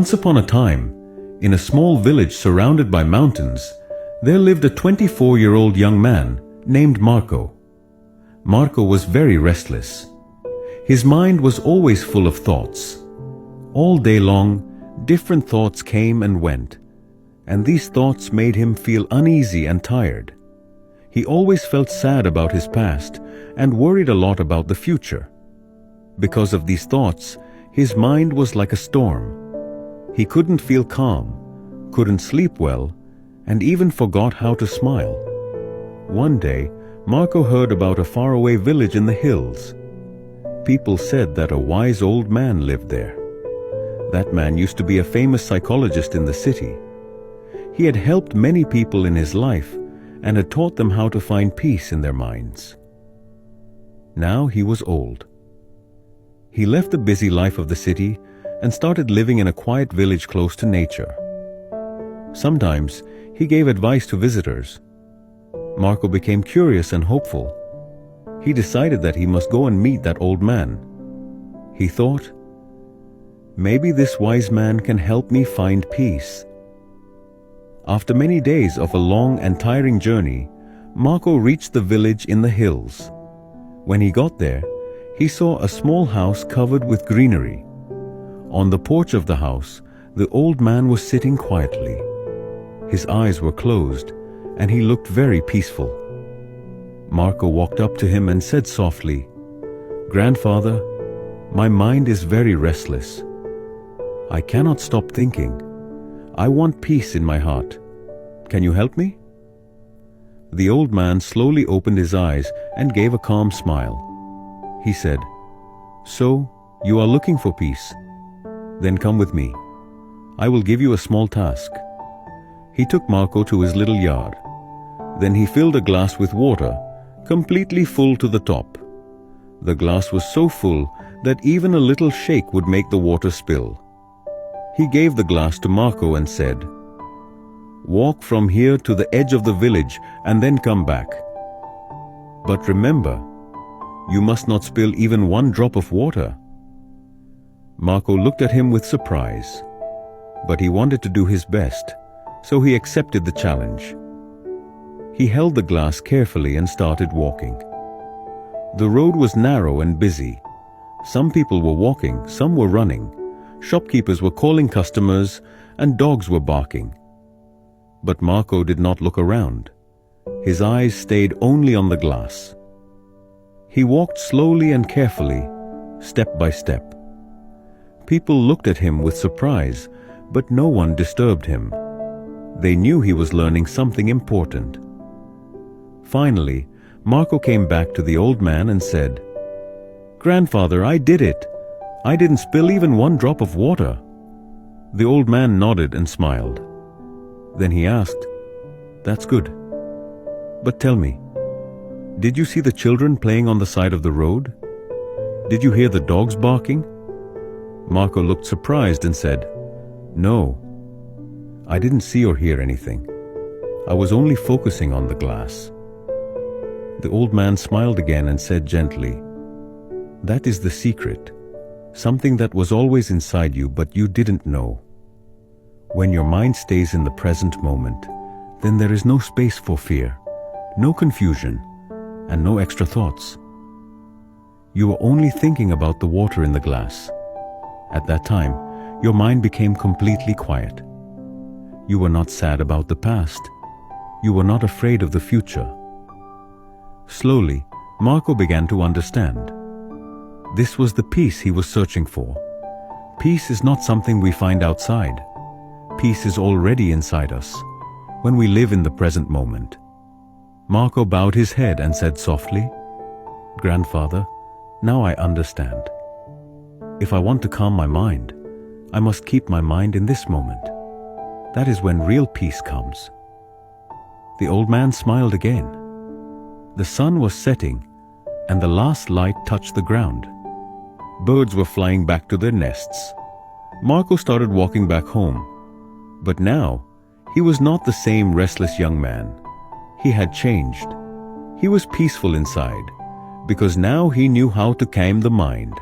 Once upon a time, in a small village surrounded by mountains, there lived a 24-year-old young man named Marco. Marco was very restless. His mind was always full of thoughts. All day long, different thoughts came and went, and these thoughts made him feel uneasy and tired. He always felt sad about his past and worried a lot about the future. Because of these thoughts, his mind was like a storm. He couldn't feel calm, couldn't sleep well, and even forgot how to smile. One day, Marco heard about a faraway village in the hills. People said that a wise old man lived there. That man used to be a famous psychologist in the city. He had helped many people in his life and had taught them how to find peace in their minds. Now he was old. He left the busy life of the city and started living in a quiet village close to nature. Sometimes he gave advice to visitors. Marco became curious and hopeful. He decided that he must go and meet that old man. He thought, maybe this wise man can help me find peace. After many days of a long and tiring journey, Marco reached the village in the hills. When he got there, he saw a small house covered with greenery. On the porch of the house, the old man was sitting quietly. His eyes were closed, and he looked very peaceful. Marco walked up to him and said softly, "Grandfather, my mind is very restless. I cannot stop thinking. I want peace in my heart. Can you help me?" The old man slowly opened his eyes and gave a calm smile. He said, "So, you are looking for peace? Then come with me. I will give you a small task." He took Marco to his little yard. Then he filled a glass with water, completely full to the top. The glass was so full that even a little shake would make the water spill. He gave the glass to Marco and said, "Walk from here to the edge of the village and then come back. But remember, you must not spill even one drop of water." Marco looked at him with surprise, but he wanted to do his best, so he accepted the challenge. He held the glass carefully and started walking. The road was narrow and busy. Some people were walking, some were running. Shopkeepers were calling customers, and dogs were barking. But Marco did not look around. His eyes stayed only on the glass. He walked slowly and carefully, step by step. People looked at him with surprise, but no one disturbed him. They knew he was learning something important. Finally, Marco came back to the old man and said, "Grandfather, I did it. I didn't spill even one drop of water." The old man nodded and smiled. Then he asked, "That's good. But tell me, did you see the children playing on the side of the road? Did you hear the dogs barking?" Marco looked surprised and said, "No, I didn't see or hear anything. I was only focusing on the glass." The old man smiled again and said gently, "That is the secret, something that was always inside you but you didn't know. When your mind stays in the present moment, then there is no space for fear, no confusion, and no extra thoughts. You are only thinking about the water in the glass. At that time, your mind became completely quiet. You were not sad about the past. You were not afraid of the future." Slowly, Marco began to understand. This was the peace he was searching for. Peace is not something we find outside. Peace is already inside us, when we live in the present moment. Marco bowed his head and said softly, "Grandfather, now I understand. If I want to calm my mind, I must keep my mind in this moment. That is when real peace comes." The old man smiled again. The sun was setting, and the last light touched the ground. Birds were flying back to their nests. Marco started walking back home. But now, he was not the same restless young man. He had changed. He was peaceful inside, because now he knew how to calm the mind.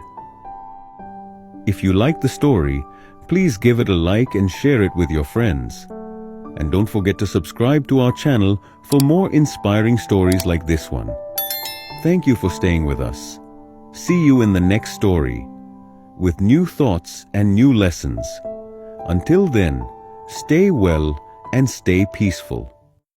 If you like the story, Please give it a like and share it with your friends. And don't forget to subscribe to our channel for more inspiring stories like this one. Thank you for staying with us. See you in the next story, with new thoughts and new lessons. Until then, stay well and stay peaceful.